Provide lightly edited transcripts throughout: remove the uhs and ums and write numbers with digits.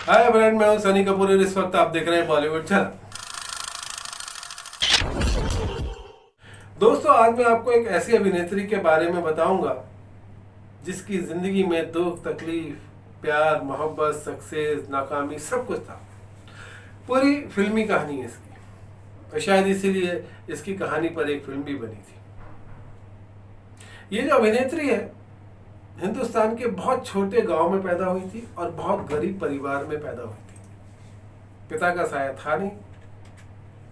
Hi friend, मैं हूं सनी कपूर और इस वक्त आप देख रहे हैं बॉलीवुड चैनल। दोस्तों, आज मैं आपको एक ऐसी अभिनेत्री के बारे में बताऊंगा जिसकी जिंदगी में दुख, तकलीफ, प्यार, मोहब्बत, सक्सेस, नाकामी सब कुछ था। पूरी फिल्मी कहानी है इसकी, और शायद इसीलिए इसकी कहानी पर एक फिल्म भी बनी थी। ये जो अभिनेत्री है, हिंदुस्तान के बहुत छोटे गांव में पैदा हुई थी और बहुत गरीब परिवार में पैदा हुई थी। पिता का साया था नहीं,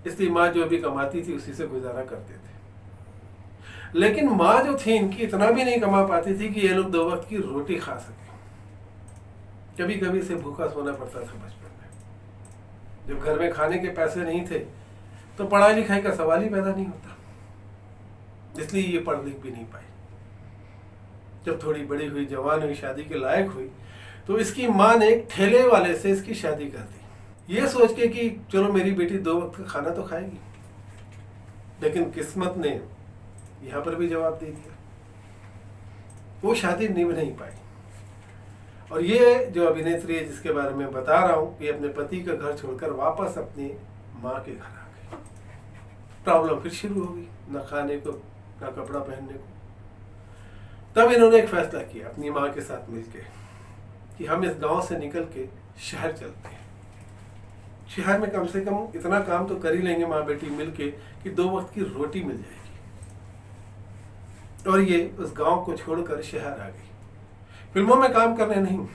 इसलिए माँ जो भी कमाती थी उसी से गुजारा करते थे। लेकिन माँ जो थी इनकी इतना भी नहीं कमा पाती थी कि ये लोग 2 वक्त की रोटी खा सके। कभी कभी इसे भूखा सोना पड़ता था बचपन में। जब घर में खाने के पैसे नहीं थे तो पढ़ाई लिखाई का सवाल ही पैदा नहीं होता, इसलिए ये पढ़ लिख भी नहीं पाई। जब थोड़ी बड़ी हुई, जवान हुई, शादी के लायक हुई, तो इसकी माँ ने एक ठेले वाले से इसकी शादी कर दी, ये सोच के कि चलो मेरी बेटी 2 वक्त का खाना तो खाएगी। लेकिन किस्मत ने यहां पर भी जवाब दे दिया, वो शादी निभ नहीं पाई। और ये जो अभिनेत्री है जिसके बारे में बता रहा हूं, ये अपने पति का घर छोड़कर वापस अपनी माँ के घर आ गई। प्रॉब्लम फिर शुरू हो गई, ना खाने को, ना कपड़ा पहनने को। तब इन्होंने एक फैसला किया अपनी माँ के साथ मिलकर कि हम इस गांव से निकल के शहर चलते हैं। शहर में कम से कम इतना काम तो कर ही लेंगे माँ बेटी मिलके कि 2 वक्त की रोटी मिल जाएगी। और ये उस गांव को छोड़कर शहर आ गई, फिल्मों में काम करने नहीं,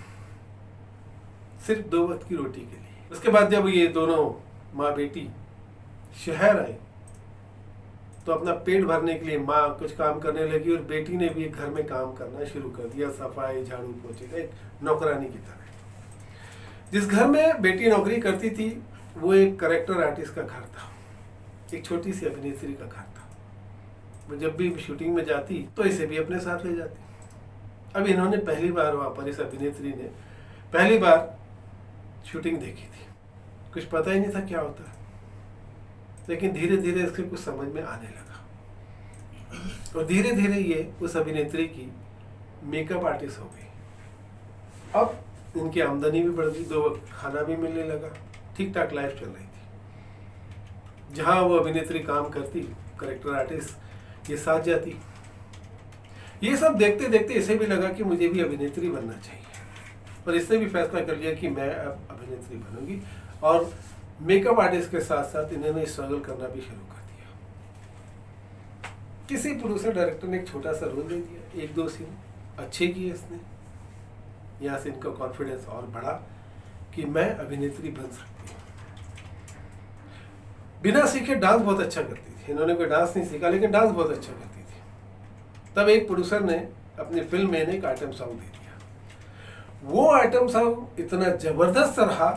सिर्फ 2 वक्त की रोटी के लिए। उसके बाद जब ये दोनों माँ बेटी शहर आई तो अपना पेट भरने के लिए माँ कुछ काम करने लगी और बेटी ने भी घर में काम करना शुरू कर दिया, सफाई, झाड़ू पोछे का, एक नौकरानी की तरह। जिस घर में बेटी नौकरी करती थी वो एक कैरेक्टर आर्टिस्ट का घर था, एक छोटी सी अभिनेत्री का घर था। वो जब भी शूटिंग में जाती तो इसे भी अपने साथ ले जाती। अब इन्होंने पहली बार वहाँ पर, इस अभिनेत्री ने पहली बार शूटिंग देखी थी। कुछ पता ही नहीं था क्या होता है, लेकिन धीरे धीरे इसके कुछ समझ में आने लगा और धीरे धीरे ये उस अभिनेत्री की मेकअप आर्टिस्ट हो गई। अब इनकी आमदनी भी बढ़ गई, 2 वक्त खाना भी मिलने लगा, ठीक ठाक लाइफ चल रही थी। जहाँ वो अभिनेत्री काम करती, कैरेक्टर आर्टिस्ट ये साथ जाती। ये सब देखते देखते इसे भी लगा कि मुझे भी अभिनेत्री बनना चाहिए, और इसने भी फैसला कर लिया कि मैं अब अभिनेत्री बनूंगी। और मेकअप आर्टिस्ट के साथ साथ इन्होंने स्ट्रगल करना भी शुरू कर दिया। किसी प्रोड्यूसर डायरेक्टर ने एक छोटा सा रोल दे दिया, 1-2 सीन अच्छे किए इसने। यहाँ से इनका कॉन्फिडेंस और बढ़ा कि मैं अभिनेत्री बन सकती हूँ। बिना सीखे डांस बहुत अच्छा करती थी, इन्होंने कोई डांस नहीं सीखा लेकिन डांस बहुत अच्छा करती थी। तब एक प्रोड्यूसर ने अपनी फिल्म में एक आइटम सॉन्ग दे दिया। वो आइटम सॉन्ग इतना जबरदस्त रहा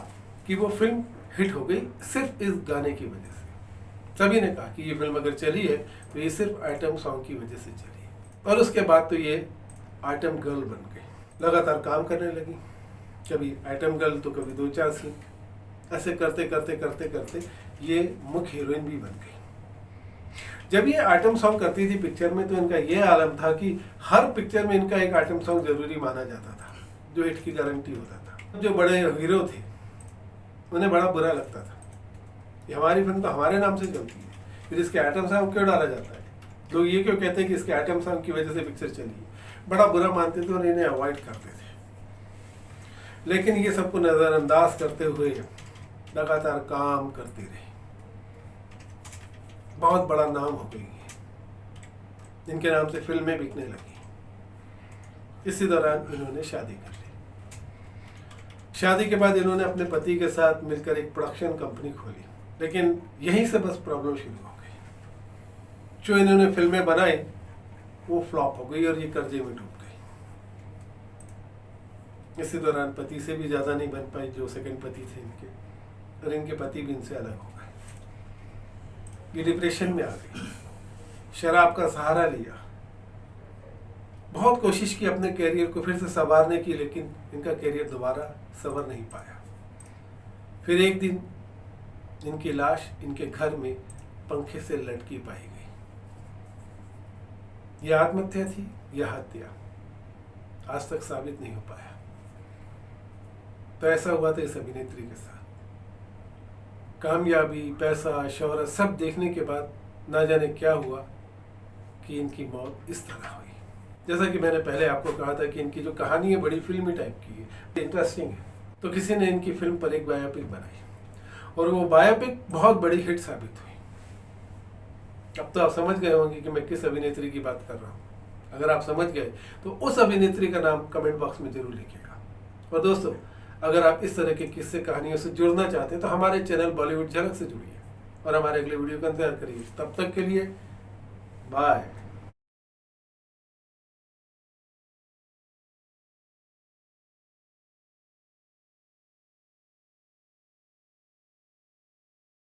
कि वो फिल्म हिट हो गई सिर्फ इस गाने की वजह से। सभी ने कहा कि ये फिल्म अगर चली है तो ये सिर्फ आइटम सॉन्ग की वजह से चली है। और उसके बाद तो ये आइटम गर्ल बन गई, लगातार काम करने लगी, कभी आइटम गर्ल तो कभी 2-4 सीन। ऐसे करते करते करते करते ये मुख्य हीरोइन भी बन गई। जब ये आइटम सॉन्ग करती थी पिक्चर में तो इनका ये आलम था कि हर पिक्चर में इनका एक आइटम सॉन्ग जरूरी माना जाता था, जो हिट की गारंटी होता था। जो बड़े हीरो थे उन्हें बड़ा बुरा लगता था, ये हमारी फिल्म तो हमारे नाम से चलती है, फिर इसके आइटम सॉन्ग क्यों डाला जाता है, लोग ये क्यों कहते हैं कि इसके आइटम सॉन्ग की वजह से पिक्चर चली है। बड़ा बुरा मानते थे और इन्हें अवॉइड करते थे। लेकिन ये सबको नज़रअंदाज करते हुए लगातार काम करती रही, बहुत बड़ा नाम हो गई है, इनके नाम से फिल्में बिकने लगी। इसी दौरान इन्होंने शादी कर ली। शादी के बाद इन्होंने अपने पति के साथ मिलकर एक प्रोडक्शन कंपनी खोली, लेकिन यहीं से बस प्रॉब्लम शुरू हो गई। जो इन्होंने फिल्में बनाई वो फ्लॉप हो गई और ये कर्जे में डूब गई। इसी दौरान पति से भी ज़्यादा नहीं बन पाई, जो सेकंड पति थे इनके, और इनके पति भी इनसे अलग हो गए। ये डिप्रेशन में आ गई, शराब का सहारा लिया, बहुत कोशिश की अपने कैरियर को फिर से संवारने की, लेकिन इनका कैरियर दोबारा संवर नहीं पाया। फिर एक दिन इनकी लाश इनके घर में पंखे से लटकी पाई गई। यह आत्महत्या थी या हत्या, आज तक साबित नहीं हो पाया। तो ऐसा हुआ था इस अभिनेत्री के साथ। कामयाबी, पैसा, शोहरत सब देखने के बाद ना जाने क्या हुआ कि इनकी मौत इस तरह हुई। जैसा कि मैंने पहले आपको कहा था कि इनकी जो कहानी है बड़ी फिल्मी टाइप की है, इंटरेस्टिंग है। तो किसी ने इनकी फिल्म पर एक बायोपिक बनाई और वो बायोपिक बहुत बड़ी हिट साबित हुई। अब तो आप समझ गए होंगे कि मैं किस अभिनेत्री की बात कर रहा हूँ। अगर आप समझ गए तो उस अभिनेत्री का नाम कमेंट बॉक्स में जरूर लिखिएगा। और दोस्तों, अगर आप इस तरह के किस्से कहानियों से जुड़ना चाहते हैं तो हमारे चैनल बॉलीवुड झलक से जुड़िए और हमारे अगले वीडियो का इंतजार करिए। तब तक के लिए बाय।